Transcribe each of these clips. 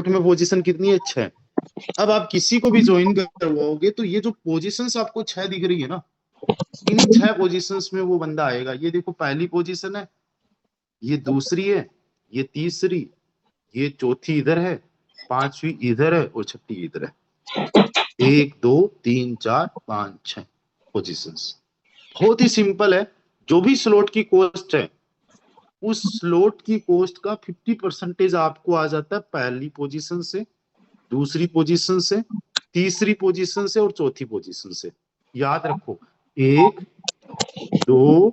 में पोजीशन कितनी है, 6। अब आप किसी को भी ज्वाइन करवाओगे तो ये जो पोजीशंस आपको 6 दिख रही है ना, इन्हीं 6 पोजीशंस में वो बंदा आएगा। ये देखो पहली पोजीशन है, ये दूसरी है, ये तीसरी, ये चौथी इधर है, पांचवी इधर है और छठी इधर है। 1 2 3 4 5 6 पोजीशंस। बहुत ही सिंपल है। जो भी स्लॉट की कॉस्ट है उस स्लॉट की कॉस्ट का 50% आपको आ जाता है पहली पोजीशन से, दूसरी पोजीशन से, तीसरी पोजीशन से और चौथी पोजीशन से। याद रखो 1 2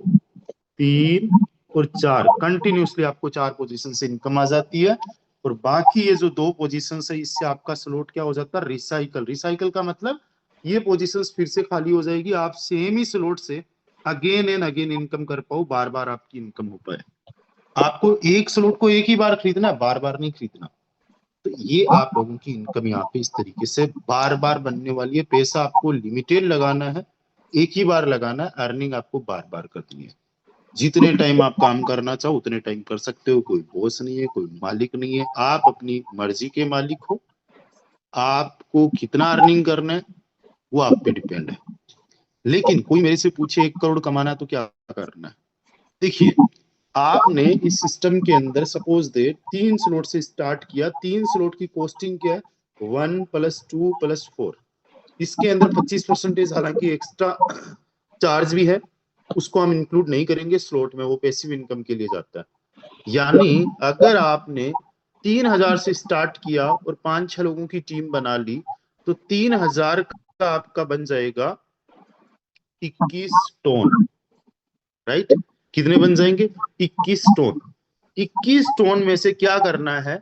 3 और 4 कंटिन्यूसली आपको 4 पोजीशन से इनकम आ जाती है। और बाकी ये जो 2 पोजीशन है इससे आपका स्लॉट क्या हो जाता है, रिसाइकल। रिसाइकल का मतलब ये पोजीशन फिर से खाली हो जाएगी, आप सेम ही स्लॉट से अगेन एंड अगेन इनकम कर पाओ, बार बार आपकी इनकम हो पाए। आपको एक स्लॉट को एक ही बार खरीदना है, बार बार नहीं खरीदना। तो ये आप लोगों की इनकम यहाँ पे इस तरीके से बार बार बनने वाली है। पैसा आपको लिमिटेड लगाना है, एक ही बार लगाना है, अर्निंग आपको बार बार करनी है। जितने टाइम आप काम करना चाहो उतने टाइम कर सकते हो। कोई बॉस नहीं है, कोई मालिक नहीं है, आप अपनी मर्जी के मालिक हो। आपको कितना अर्निंग करना है वो आप पे डिपेंड है। लेकिन कोई मेरे से पूछे 1 करोड़ कमाना है तो क्या करना है? देखिए, आपने इस सिस्टम के अंदर सपोज दे 3 स्लॉट से स्टार्ट किया। 3 स्लॉट की कॉस्टिंग क्या है, 1 + 2 + 4। इसके अंदर 25% हालांकि एक्स्ट्रा चार्ज भी है, उसको हम इंक्लूड नहीं करेंगे स्लॉट में, वो पैसिव इनकम के लिए जाता है। यानी अगर आपने 3000 से स्टार्ट किया और 5-6 लोगों की टीम बना ली तो 3000 का आपका बन जाएगा 21 टोन, राइट? कितने बन जाएंगे, 21 टोन। 21 टोन में से क्या करना है,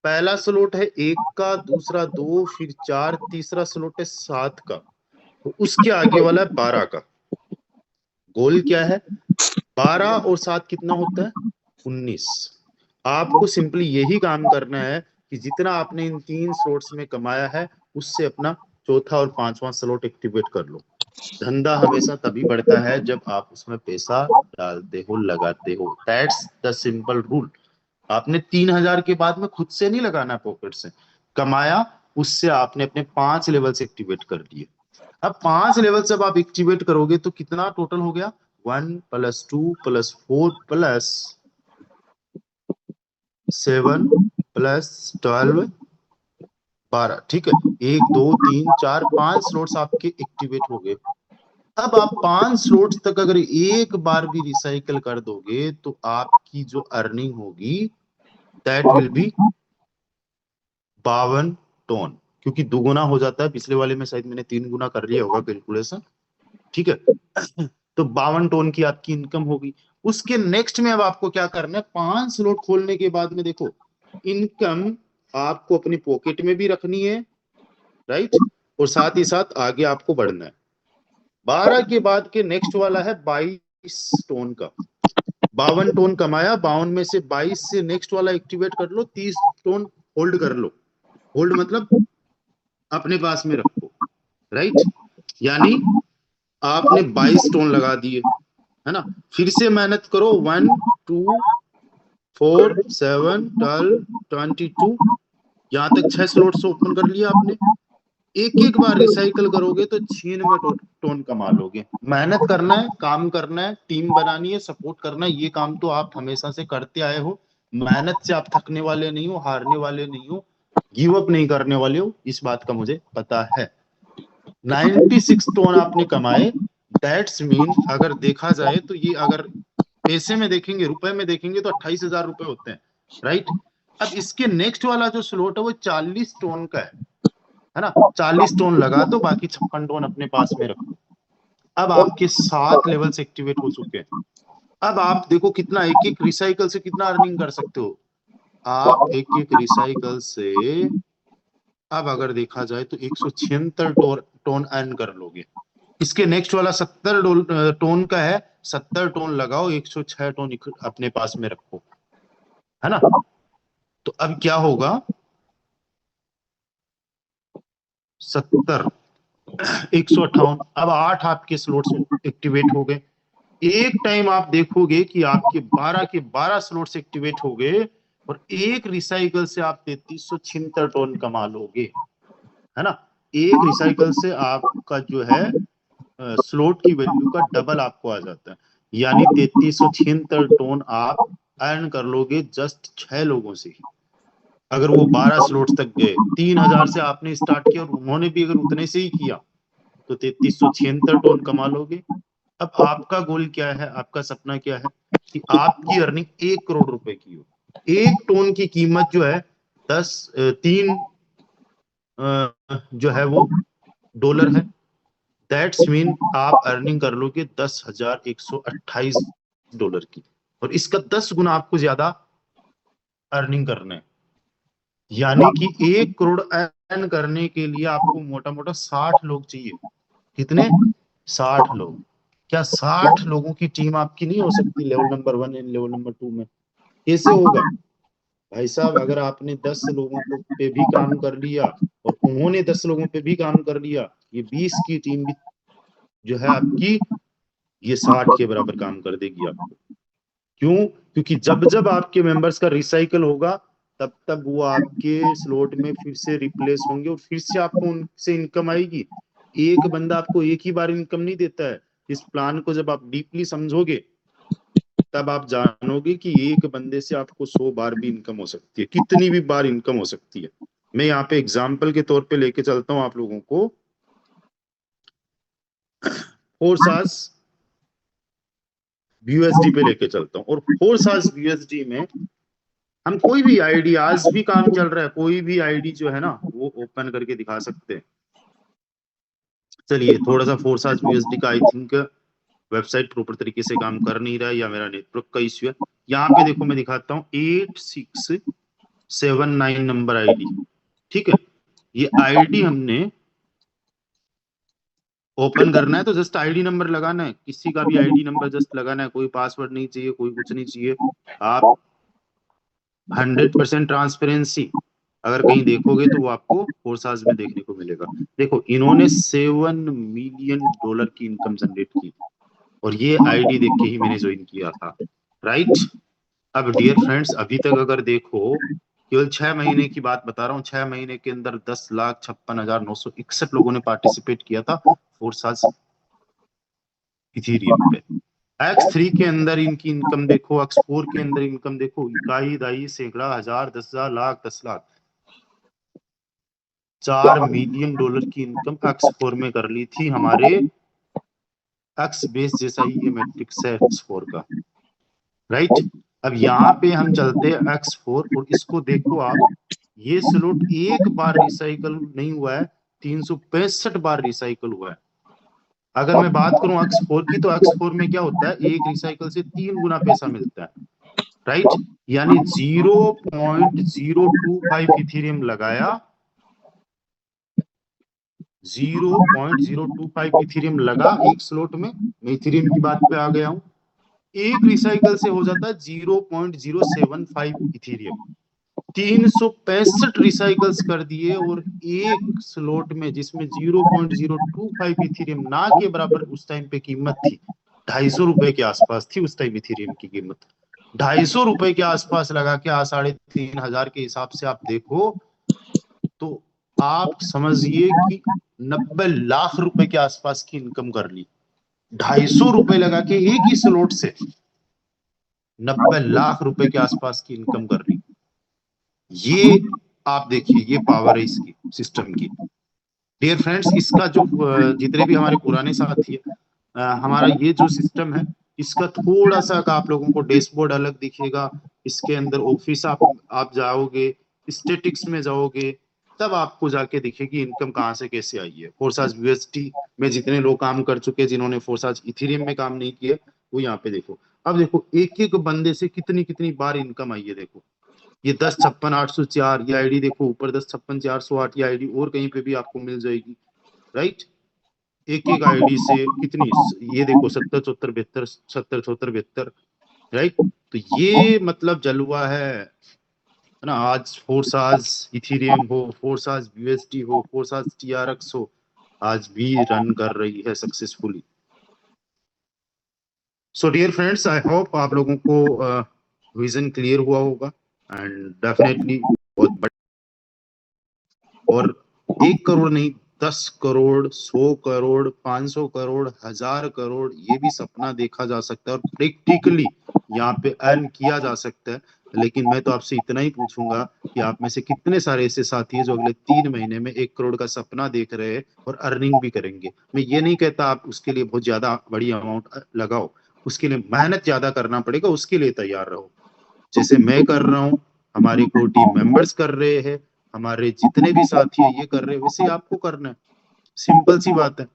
पहला स्लॉट है 1 का, दूसरा 2, फिर 4, तीसरा स्लॉट है 7 का, तो उसके आगे वाला है 12 का। गोल क्या है, 12 और 7 कितना होता है, 19। आपको सिंपली यही काम करना है कि जितना आपने इन 3 स्लॉट्स में कमाया है उससे अपना चौथा और 5वां स्लॉट एक्टिवेट कर लो। धंधा हमेशा तभी बढ़ता है जब आप उसमें पैसा डालते हो, लगाते हो। That's the simple rule. आपने 3000 के बाद में खुद से नहीं लगाना, पॉकेट से कमाया, उससे आपने अपने 5 लेवल से एक्टिवेट कर दिए। अब 5 लेवल जब आप एक्टिवेट करोगे तो कितना टोटल हो गया, 1 + 2 + 4 + 7 + 12 12। ठीक है, 1 2 3 4 5 स्लॉट्स आपके एक्टिवेट हो गए। अब आप 5 स्लॉट्स तक अगर एक बार भी रिसाइकल कर दोगे तो आपकी जो अर्निंग होगी दैट विल बी 52 टोन, क्योंकि दुगुना हो जाता है। पिछले वाले में शायद मैंने 3 गुना कर लिया होगा कैलकुलेशन, ठीक है। तो 52 टोन की आपकी इनकम होगी। उसके नेक्स्ट में अब आपको क्या करना है, 5 स्लॉट खोलने के बाद में देखो इनकम आपको अपनी पॉकेट में भी रखनी है, राइट, और साथ ही साथ आगे आपको बढ़ना है। 12 के बाद के नेक्स्ट वाला है 22 टोन का। 52 टोन कमाया, 52 में से 22 से नेक्स्ट वाला एक्टिवेट कर लो, 30 टोन होल्ड कर लो। होल्ड मतलब अपने पास में रखो, राइट। यानी आपने 22 टोन लगा दिए, है ना। फिर से मेहनत करो, 1 2 4 7 12 22, यहां तक 6 स्लॉट्स ओपन कर लिया आपने। एक एक बार रिसाइकल करोगे तो 96 टोन कमा लोगे। मेहनत करना है, काम करना है, टीम बनानी है, सपोर्ट करना है, ये काम तो आप हमेशा से करते आए हो। मेहनत से आप थकने वाले नहीं हो, हारने वाले नहीं हो, गिव अप नहीं करने वाले हो, इस बात का मुझे पता है। 96 टोन आपने कमाए, दैट्स मीन अगर देखा जाए तो ये अगर पैसे में देखेंगे, रुपए में देखेंगे तो 28,000 रुपए होते हैं, राइट। अब इसके नेक्स्ट वाला जो स्लॉट है वो 40 टोन का है ना। 40 टोन लगा दो, बाकी 56 टोन अपने पास में रखो। अब आपके 7 लेवल्स एक्टिवेट हो चुके हैं। अब आप देखो कितना एक एक रिसाइकल से कितना अर्निंग कर सकते हो आप। एक एक रिसाइकल से अब अगर देखा जाए तो 176 टोन अर्न कर लोगे। इसके नेक्स्ट वाला 70 टोन का है, 70 टोन लगाओ, 106 टोन अपने पास में रखो, है ना। तो अब क्या होगा, 70 158। अब 8 आपके स्लॉट्स एक्टिवेट हो गए। एक टाइम आप देखोगे कि आपके 12 के 12 स्लॉट्स एक्टिवेट हो गए, और एक रिसाइकल से आप 3376 टन कमा लोगे, है ना। एक रिसाइकल से आपका जो है स्लॉट की वैल्यू का डबल आपको आ जाता है, यानी 3376 टन आप अर्न कर लोगे जस्ट 6 लोगों से ही। अगर वो 12 स्लॉट्स तक गए, 3000 से आपने स्टार्ट किया और उन्होंने भी अगर उतने से ही किया तो 3376 टन कमा लोगे। अब आपका गोल क्या है, आपका सपना क्या है कि आपकी अर्निंग 1 करोड़ रुपए की हो। एक टन की कीमत जो है 3 जो है वो डॉलर है। दैट्स मीन आप अर्निंग कर लोगे 10,128 डॉलर की, और इसका 10 गुना आपको ज्यादा अर्निंग करना है। यानी कि 1 करोड़ अर्न करने के लिए आपको मोटा मोटा 60 लोग चाहिए। कितने? 60 लोग। क्या 60 लोगों की टीम आपकी नहीं हो सकती level number 1 and level number 2 में? कैसे होगा भाई साहब? अगर आपने 10 लोगों को पे भी काम कर लिया और उन्होंने 10 लोगों पे भी काम कर लिया, ये 20 की टीम भी जो है आपकी, ये 60 के बराबर काम कर देगी आपको। क्यों? क्योंकि जब जब आपके मेंबर्स का रिसाइकल होगा तब तब वो आपके स्लॉट में फिर से रिप्लेस होंगे और फिर से आपको उनसे इनकम आएगी। एक बंदा आपको एक ही बार इनकम नहीं देता है। इस प्लान को जब आप डीपली समझोगे तब आप जानोगे कि एक बंदे से आपको 100 बार भी इनकम हो सकती है, कितनी भी बार इनकम हो सकती है। मैं यहाँ पे एग्जाम्पल के तौर पे लेके चलता हूँ आप लोगों को। फोर्सास यूएसडी पे लेके चलता हूँ, और फोर्सास यूएसडी में हम कोई भी आईडी, आज भी काम चल रहा है, कोई भी आईडी जो है ना वो ओपन करके दिखा सकते हैं। चलिए थोड़ा सा फोर्सास यूएसडी का, आई थिंक वेबसाइट प्रॉपर तरीके से काम कर नहीं रहा है या मेरा नेटवर्क का इश्यू है। यहाँ पे देखो मैं दिखाता हूँ 8679 नंबर आईडी। ठीक है, ये आईडी हमने ओपन करना है तो जस्ट आईडी नंबर लगाना है, किसी का भी आईडी नंबर जस्ट लगाना है, कोई पासवर्ड नहीं चाहिए, कोई कुछ नहीं चाहिए। आप 100% ट्रांसपेरेंसी अगर कहीं देखोगे तो वो आपको फोर्साज में देखने को मिलेगा। देखो इन्होंने 7 मिलियन डॉलर की इनकम जनरेट की, और ये आईडी देख के ही मैंने ज्वाइन किया था, राइट। अब डियर फ्रेंड्स, अभी तक अगर देखो, केवल 6 महीने की बात बता रहा हूँ, 6 महीने के अंदर 10,56,961 लोगों ने पार्टिसिपेट किया था फोर्साज इथीरियम पे। X3 के अंदर इनकी इनकम देखो, X4 के अंदर इनकम देखो, इकाई, दाई, सैकड़ा, हजार, 10,000, लाख, 10 लाख, 4 मिलियन डॉलर की इनकम X4 में कर ली थी। हमारे एक्स बेस जैसा ही ये मैट्रिक्स है X4 का, राइट। अब यहाँ पे हम चलते हैं X4 और इसको देखो आप, ये स्लॉट एक बार रिसाइकल नहीं हुआ है, 365 बार रिसाइकल हुआ है। अगर मैं बात करूं X4 की, तो X4 में क्या होता है, एक रिसाइकल से 3 गुना पैसा मिलता है, राइट। यानी 0.025 इथेरियम लगाया, 0.025 इथेरियम लगा एक स्लॉट में। मैं इथेरियम की बात पे आ गया हूं। एक रिसाइकल से हो जाता है 0.075 इथेरियम। 365 रिसाइकल्स कर दिए, और एक स्लॉट में जिसमें 0.025 इथेरियम ना के बराबर उस टाइम पे कीमत थी, 250 रुपए के आसपास थी उस टाइम इथेरियम की कीमत। 250 रुपए के आसपास लगा के 3,500 के हिसाब से आप देखो तो आप समझिए कि 90 लाख रुपए के आसपास की इनकम कर ली। 250 रुपए लगा के एक ही स्लॉट से 90 लाख रुपए के आसपास की इनकम कर ली। ये आप देखिए, ये पावर है इसकी सिस्टम की। डियर फ्रेंड्स, इसका जो जितने भी हमारे पुराने साथी है, हमारा ये जो सिस्टम है, इसका थोड़ा सा आप लोगों को डैशबोर्ड अलग दिखेगा। इसके अंदर ऑफिस आप जाओगे, स्टेटिक्स में जाओगे, तब आपको जाके दिखेगी इनकम कहाँ से कैसे आई है। फोर्साज यूएसटी में जितने लोग काम कर चुके हैं, जिन्होंने फोर्साज इथेरियम में काम नहीं किया, वो यहाँ पे देखो। अब देखो एक एक बंदे से कितनी कितनी बार इनकम आई है। देखो ये 10,56,804 ये आईडी देखो, ऊपर 10,56,408 ये आईडी और कहीं पे भी आपको मिल जाएगी, राइट। एक एक आईडी से कितनी, ये देखो 70,74,72, 70,74,72, राइट। तो ये मतलब जलवा है ना। आज फोर्साज इथेरियम हो, फोर्साज यूएसडी हो, फोर्साज टीआरएक्स हो, आज भी रन कर रही है successfully. So dear friends, I hope आप लोगों को विजन क्लियर हुआ होगा। एंड डेफिनेटली बहुत और 1 करोड़ नहीं, 10 करोड़, 100 करोड़, 500 करोड़, 1000 करोड़, ये भी सपना देखा जा सकता है और प्रैक्टिकली यहाँ पे अर्न किया जा सकता है। लेकिन मैं तो आपसे इतना ही पूछूंगा कि आप में से कितने सारे ऐसे साथी हैं जो अगले 3 महीने में 1 करोड़ का सपना देख रहे हैं और अर्निंग भी करेंगे। मैं ये नहीं कहता आप उसके लिए बहुत ज्यादा बड़ी अमाउंट लगाओ, उसके लिए मेहनत ज्यादा करना पड़ेगा, उसके लिए तैयार रहो। जैसे मैं कर रहा हूँ, हमारे को टीम मेंबर्स कर रहे हैं, हमारे जितने भी साथी है ये कर रहे हैं, वैसे ही आपको करना है। सिंपल सी बात है।